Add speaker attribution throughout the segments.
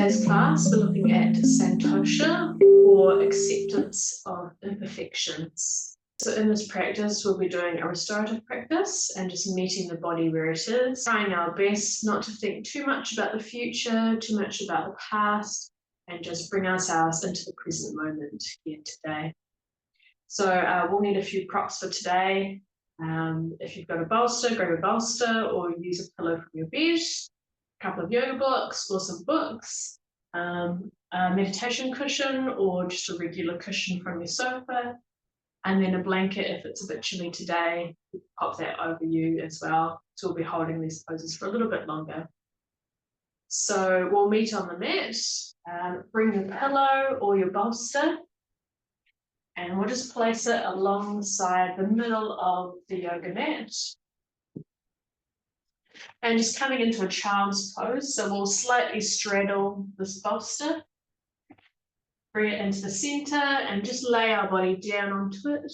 Speaker 1: today's class, we're looking at Santosha, or acceptance of imperfections. So in this practice, we'll be doing a restorative practice and just meeting the body where it is, trying our best not to think too much about the future, too much about the past, and just bring ourselves into the present moment here today. So we'll need a few props for today. If you've got a bolster, grab a bolster or use a pillow from your bed, a couple of yoga blocks or some books, a meditation cushion or just a regular cushion from your sofa, and then a blanket if it's a bit chilly today, pop that over you as well. So we'll be holding these poses for a little bit longer. So we'll meet on the mat, bring your pillow or your bolster, and we'll just place it alongside the middle of the yoga mat. And just coming into a child's pose, so we'll slightly straddle this bolster, bring it into the center, and just lay our body down onto it.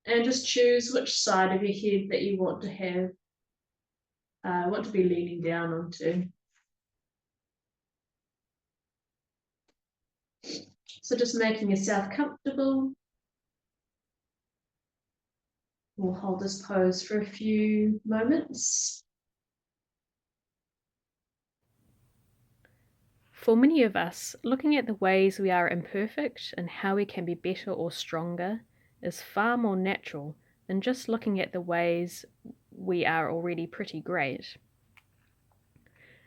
Speaker 1: And just choose which side of your head that you want to have, want to be leaning down onto. So just making yourself comfortable. We'll hold this pose for a few moments.
Speaker 2: For many of us, looking at the ways we are imperfect and how we can be better or stronger is far more natural than just looking at the ways we are already pretty great.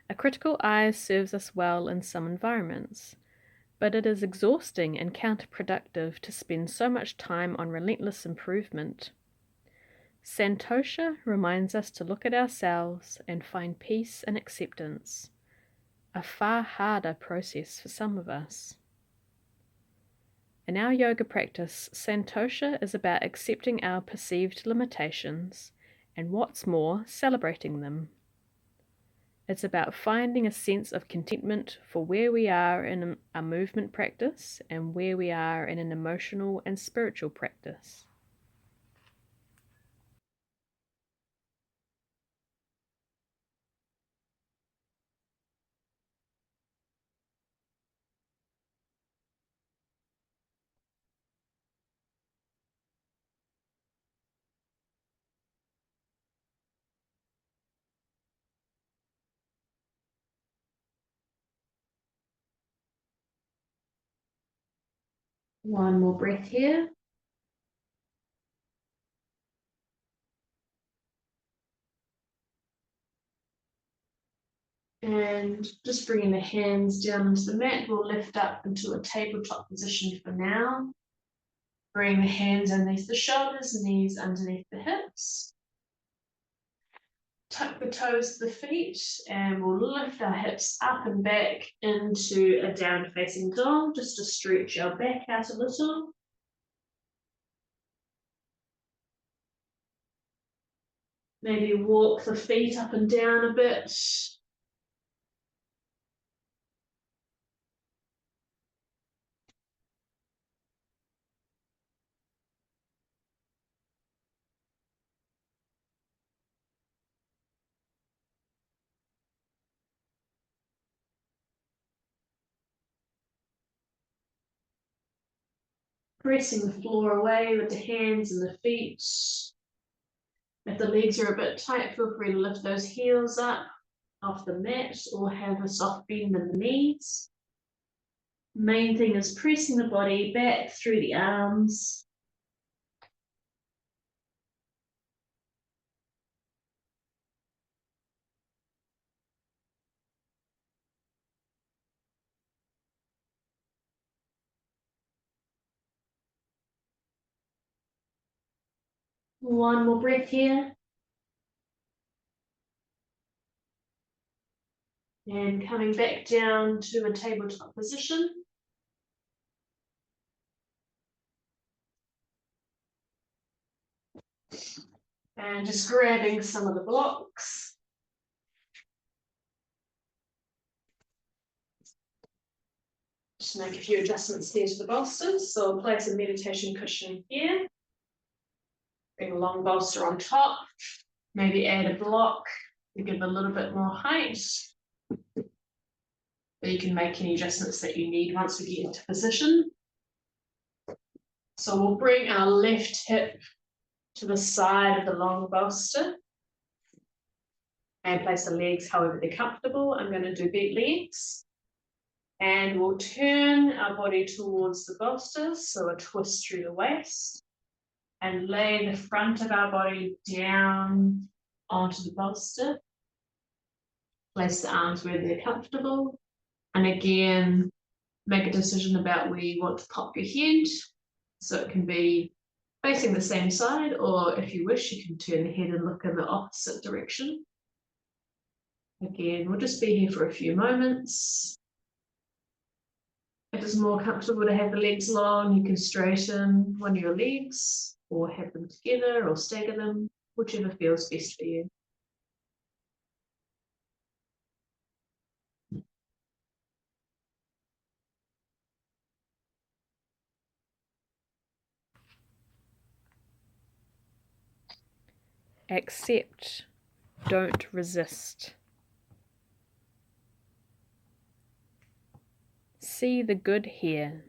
Speaker 2: A critical eye serves us well in some environments, but it is exhausting and counterproductive to spend so much time on relentless improvement. Santosha reminds us to look at ourselves and find peace and acceptance, a far harder process for some of us. In our yoga practice, Santosha is about accepting our perceived limitations and, what's more, celebrating them. It's about finding a sense of contentment for where we are in a movement practice and where we are in an emotional and spiritual practice.
Speaker 1: One more breath here. And just bringing the hands down into the mat, we'll lift up into a tabletop position for now. Bring the hands underneath the shoulders, knees underneath the hips. Tuck the toes to the feet, and we'll lift our hips up and back into a down facing dog, just to stretch our back out a little. Maybe walk the feet up and down a bit. Pressing the floor away with the hands and the feet. If the legs are a bit tight, feel free to lift those heels up off the mat or have a soft bend in the knees. Main thing is pressing the body back through the arms. One more breath here. And coming back down to a tabletop position. And just grabbing some of the blocks. Just make a few adjustments here to the bolsters. So I'll place a meditation cushion here. Bring a long bolster on top. Maybe add a block to give a little bit more height. but you can make any adjustments that you need once we get into position. So we'll bring our left hip to the side of the long bolster and place the legs however they're comfortable. I'm going to do bent legs. And we'll turn our body towards the bolster, so a twist through the waist, and lay the front of our body down onto the bolster. Place the arms where they're comfortable. And again, make a decision about where you want to pop your head. So it can be facing the same side, or if you wish, you can turn the head and look in the opposite direction. Again, we'll just be here for a few moments. If it's more comfortable to have the legs long, you can straighten one of your legs or have them together or stagger them, whichever feels best for you.
Speaker 2: Accept, don't resist. See the good here.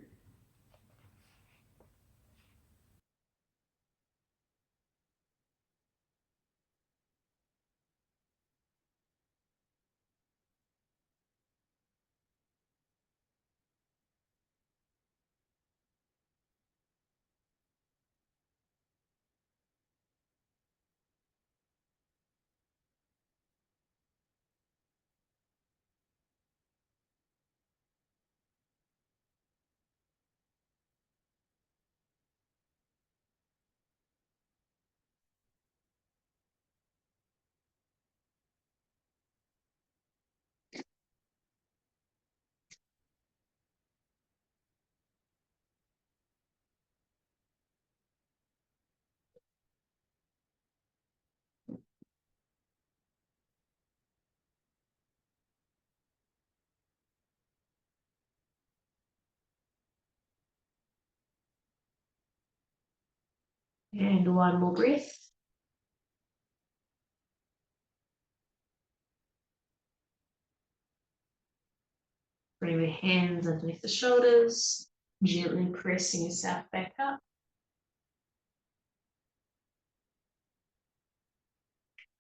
Speaker 1: And one more breath. Bring the hands underneath the shoulders, gently pressing yourself back up.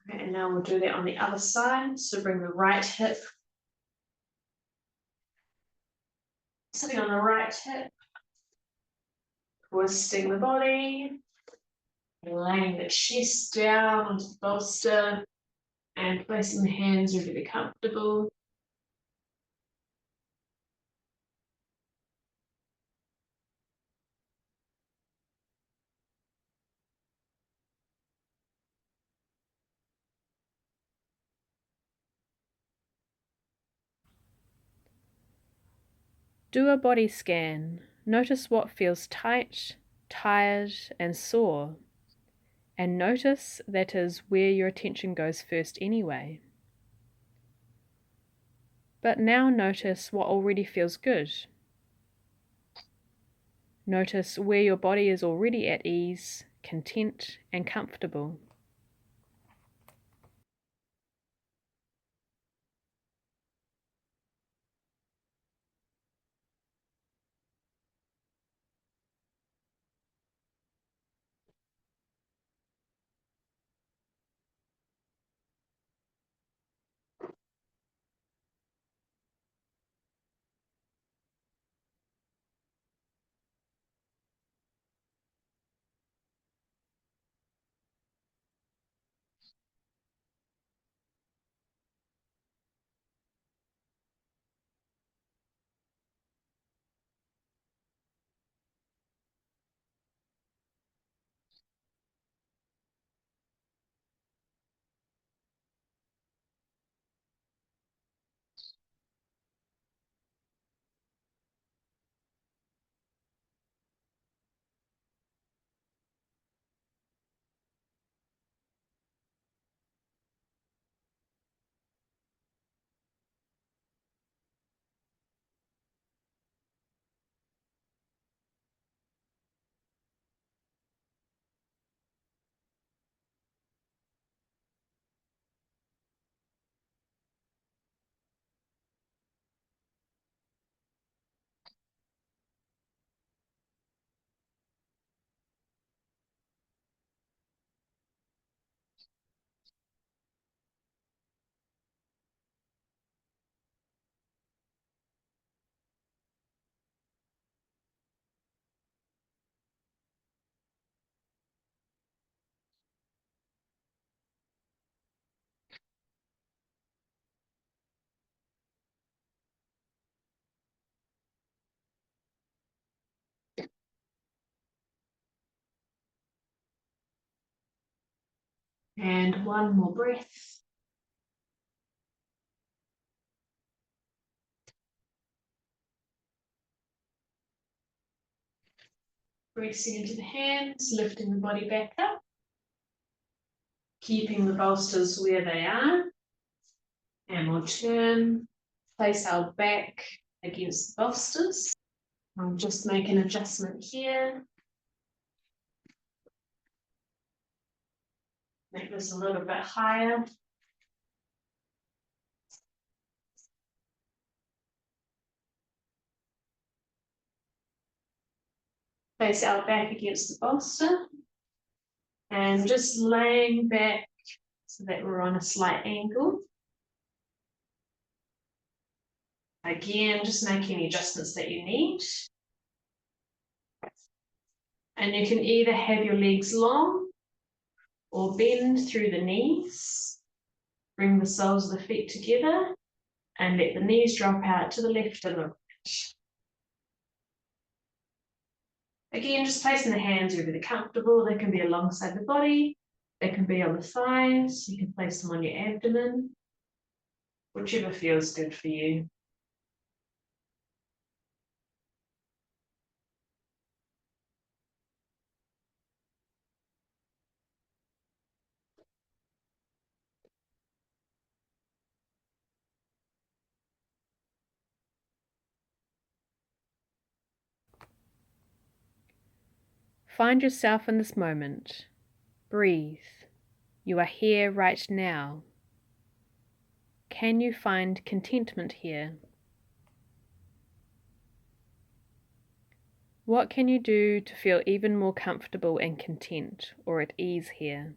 Speaker 1: Okay, and now we'll do that on the other side. So bring the right hip, sitting on the right hip, twisting the body, laying the chest down onto the bolster, and placing the hands wherever they're comfortable.
Speaker 2: Do a body scan. Notice what feels tight, tired, and sore. And notice that is where your attention goes first anyway. But now notice what already feels good. Notice where your body is already at ease, content, and comfortable.
Speaker 1: And one more breath. Pressing into the hands, lifting the body back up. Keeping the bolsters where they are. And we'll turn, place our back against the bolsters. I'll just make an adjustment here. Make this a little bit higher. Place our back against the bolster. And just laying back so that we're on a slight angle. Again, just make any adjustments that you need. And you can either have your legs long or bend through the knees. Bring the soles of the feet together and let the knees drop out to the left and the right. Again, just placing the hands wherever they're comfortable. They can be alongside the body. They can be on the thighs. You can place them on your abdomen. Whichever feels good for you.
Speaker 2: Find yourself in this moment. Breathe. You are here right now. Can you find contentment here? What can you do to feel even more comfortable and content or at ease here?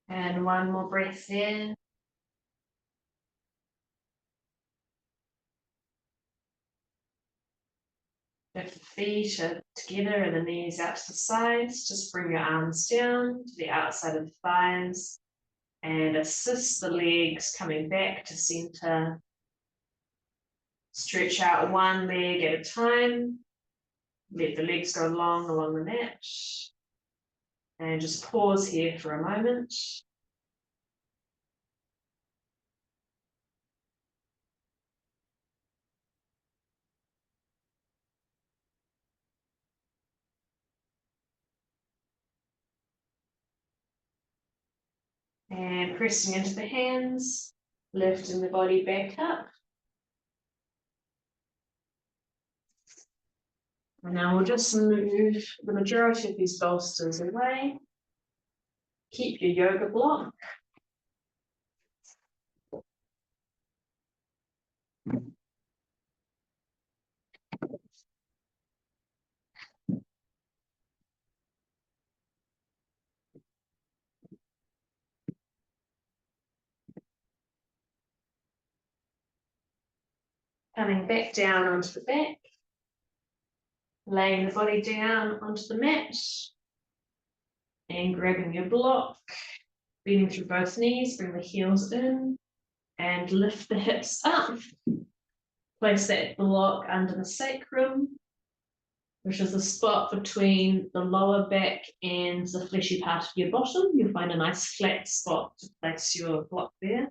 Speaker 2: And one more breath in. If the feet are together and the knees out to the sides, just bring your arms down to the outside of the thighs and assist the legs coming back to center. Stretch out one leg at a time. Let the legs go long along the mat. And just pause here for a moment. And pressing into the hands, lifting the body back up. And now we'll just move the majority of these bolsters away. Keep your yoga block. Coming back down onto the back. Laying the body down onto the mat. And grabbing your block. Bending through both knees, bring the heels in. And lift the hips up. Place that block under the sacrum.
Speaker 1: which is the spot between the lower back and the fleshy part of your bottom. You'll find a nice flat spot to place your block there.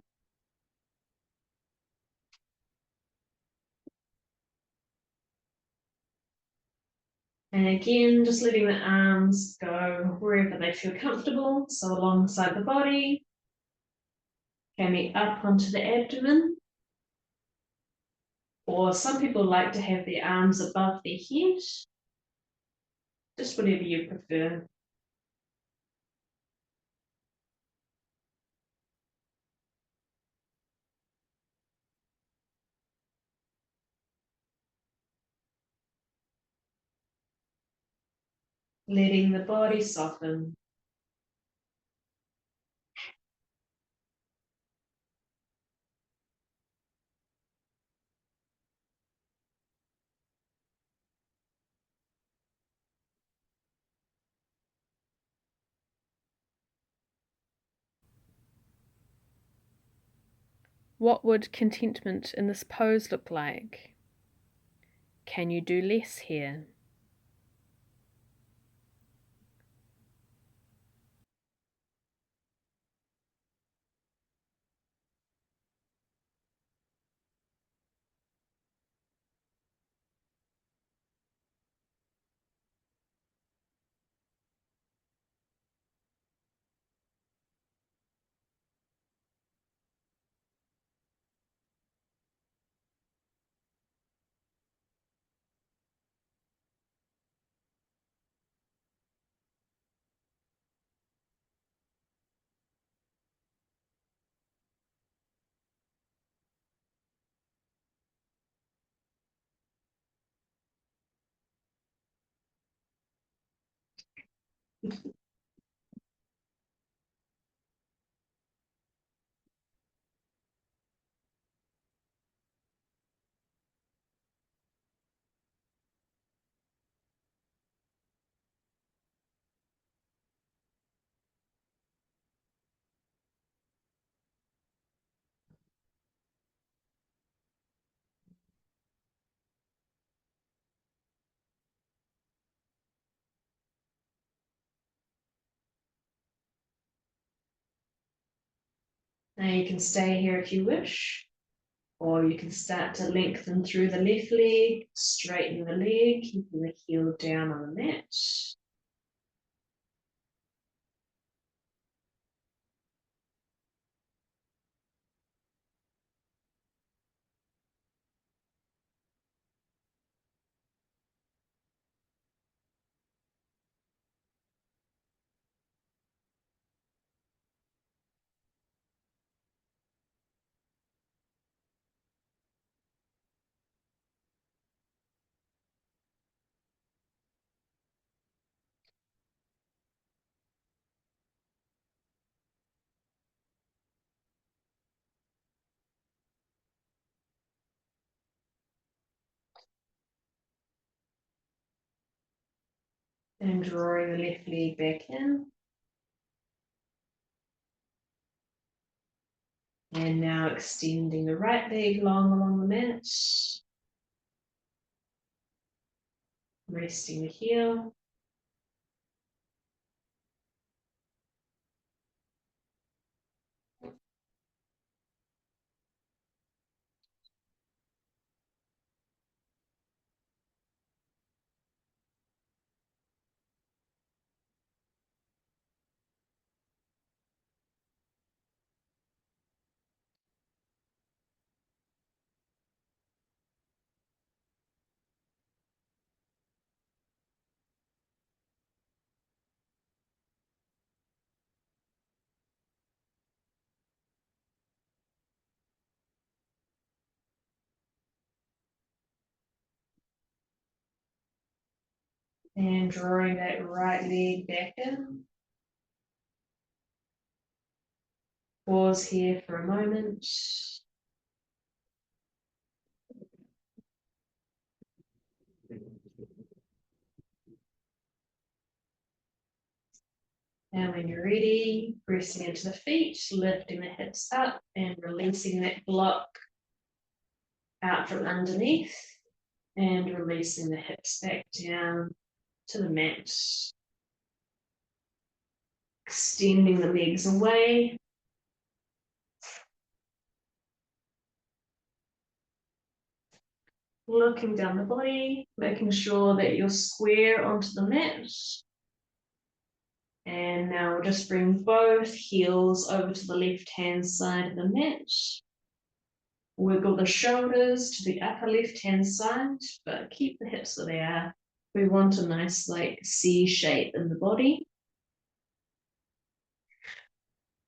Speaker 1: And again, just letting the arms go wherever they feel comfortable. So alongside the body, coming up onto the abdomen. Or some people like to have their arms above their head. Just whatever you prefer. Letting the body soften.
Speaker 2: What would contentment in this pose look like? Can you do less here? Now you can stay here if you wish, or you can start to lengthen through the left leg, straighten the leg, keeping the heel down on the mat. And drawing the left leg back in. And now extending the right leg long along the mat. Resting the heel. And drawing that right leg back in. Pause here for a moment. And when you're ready, pressing into the feet, lifting the hips up and releasing that block out from underneath.
Speaker 1: And releasing the hips back down to the mat. Extending the legs away. Looking down the body, making sure that you're square onto the mat. And now we'll just bring both heels over to the left-hand side of the mat. Wiggle the shoulders to the upper left-hand side, but keep the hips where they are. We want a nice like C shape in the body.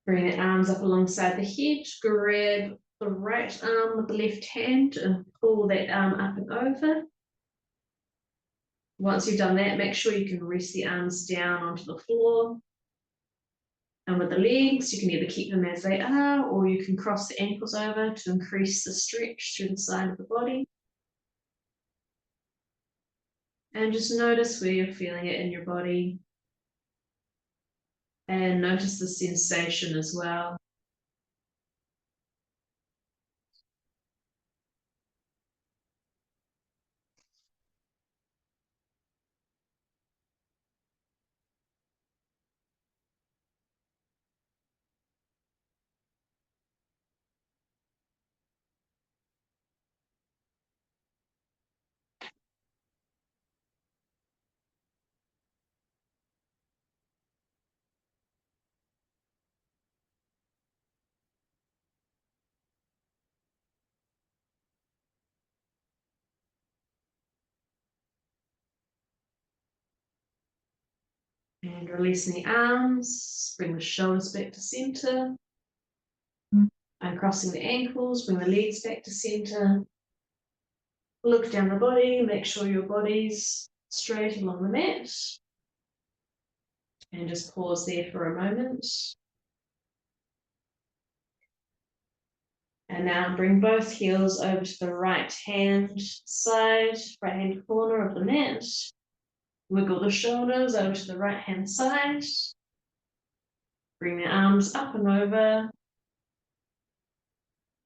Speaker 1: Bring the arms up alongside the head, grab the right arm with the left hand and pull that arm up and over. Once you've done that, make sure you can rest the arms down onto the floor. And with the legs, you can either keep them as they are, or you can cross the ankles over to increase the stretch through the side of the body. And just notice where you're feeling it in your body. And notice the sensation as well. And releasing the arms, bring the shoulders back to center. And crossing the ankles, bring the legs back to center. Look down the body, make sure your body's straight along the mat. And just pause there for a moment. And now bring both heels over to the right hand side, right hand corner of the mat. Wiggle the shoulders over to the right hand side. Bring the arms up and over.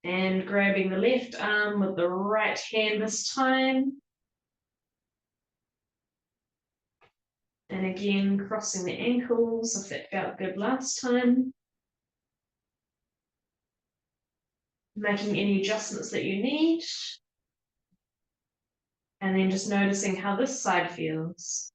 Speaker 1: And grabbing the left arm with the right hand this time. And again, crossing the ankles if that felt good last time. Making any adjustments that you need. And then just noticing how this side feels.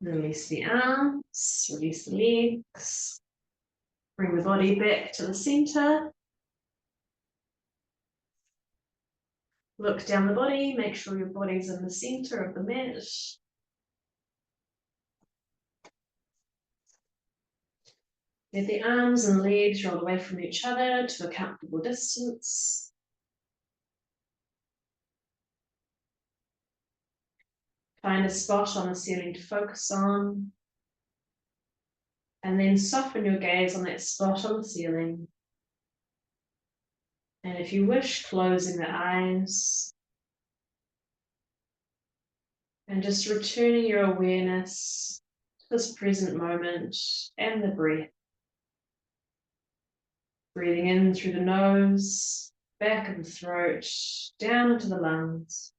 Speaker 1: Release the arms, release the legs. Bring the body back to the center. Look down the body, make sure your body's in the center of the mat. Let the arms and legs roll away from each other to a comfortable distance. Find a spot on the ceiling to focus on. And then soften your gaze on that spot on the ceiling. And if you wish, closing the eyes. And just returning your awareness to this present moment and the breath. Breathing in through the nose, back of the throat, down into the lungs.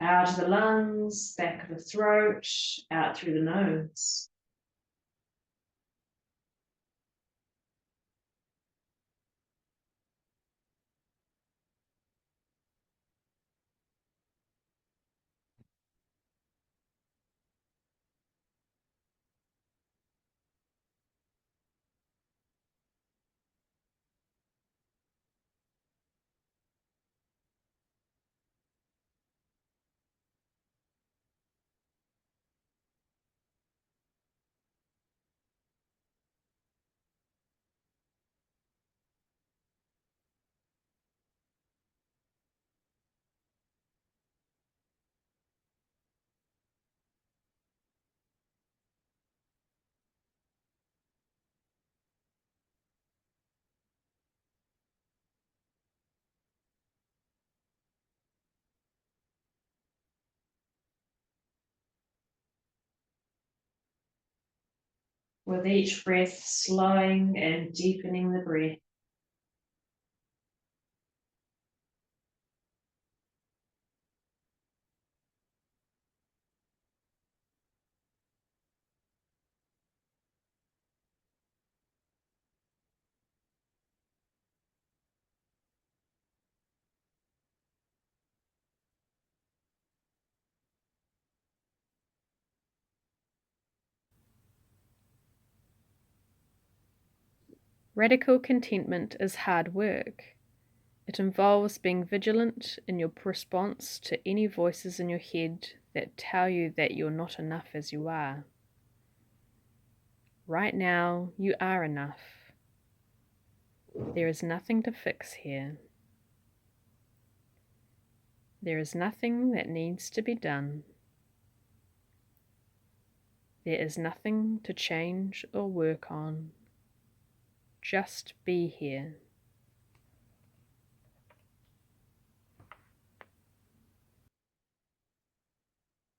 Speaker 1: Out of the lungs, back of the throat, out through the nose. With each breath, slowing and deepening the breath.
Speaker 2: Radical contentment is hard work. It involves being vigilant in your response to any voices in your head that tell you that you're not enough as you are. Right now, you are enough. There is nothing to fix here. There is nothing that needs to be done. There is nothing to change or work on. Just be here.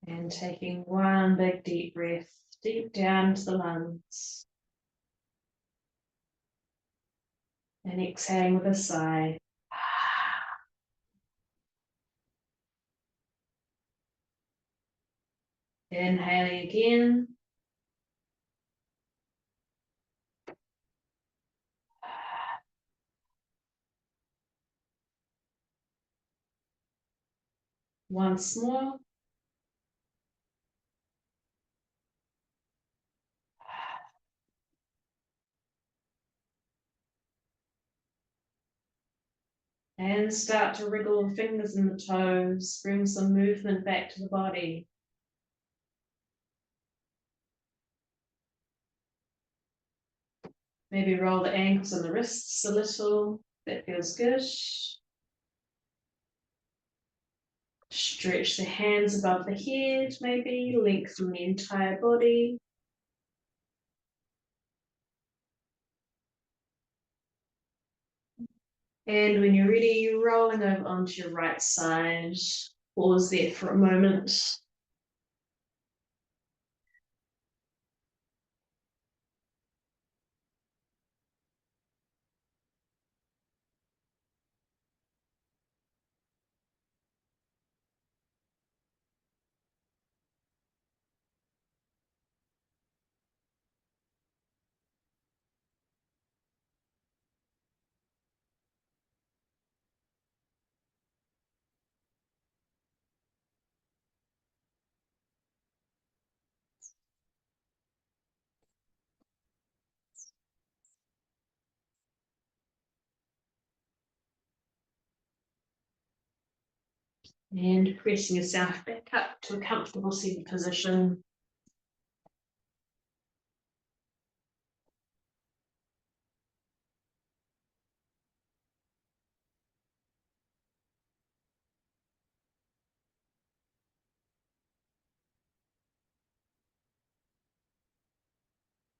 Speaker 1: And taking one big deep breath deep down to the lungs. And exhaling with a sigh. Inhaling again. Once more. And start to wriggle the fingers and the toes. Bring some movement back to the body. Maybe roll the ankles and the wrists a little. That feels good. Stretch the hands above the head, maybe. Lengthen the entire body. And when you're ready, you're rolling over onto your right side. Pause there for a moment. And pressing yourself back up to a comfortable seated position.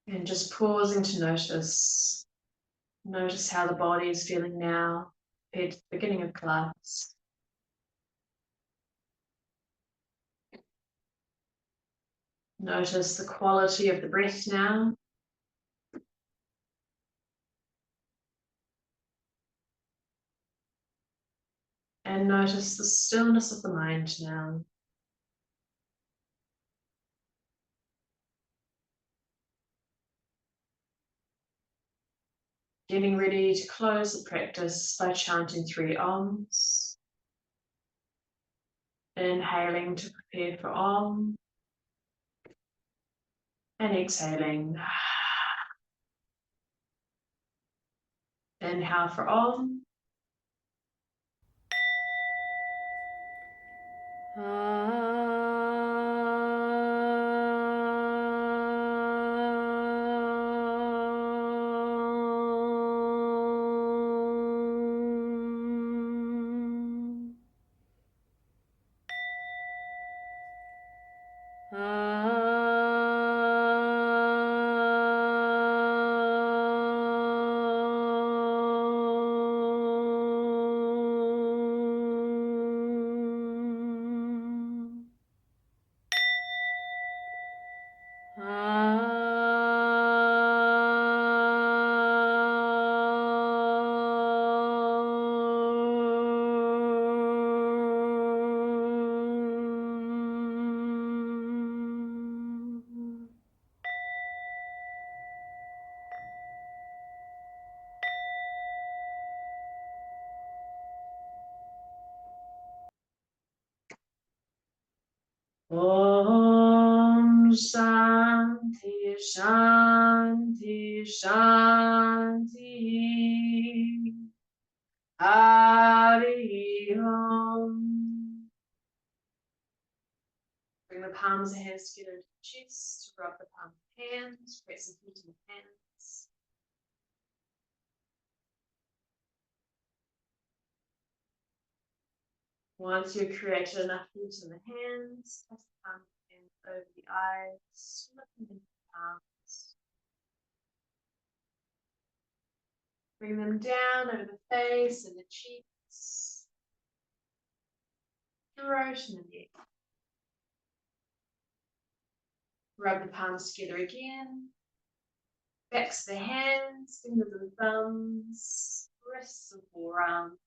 Speaker 1: And just pausing to notice. Notice how the body is feeling now compared to the beginning of class. Notice the quality of the breath now. And notice the stillness of the mind now. Getting ready to close the practice by chanting 3 Oms. Inhaling to prepare for Om. And exhaling. Inhale for Om. Om Shanti Shanti Shanti. Hari Om. Bring the palms of hands together into the chest, rub the palm of hands, press the feet in the hands. Once you've created enough heat in the hands, press the palm of hands over the eyes, looking into the palms. Bring them down over the face and the cheeks, throat and the neck. Rub the palms together again. Backs of the hands, fingers and thumbs, wrists and forearms.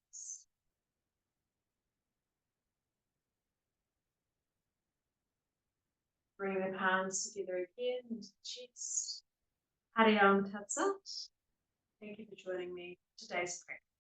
Speaker 1: Bring the palms together again into the chest. Hari Om Tat Sat. Thank you for joining me for today's practice.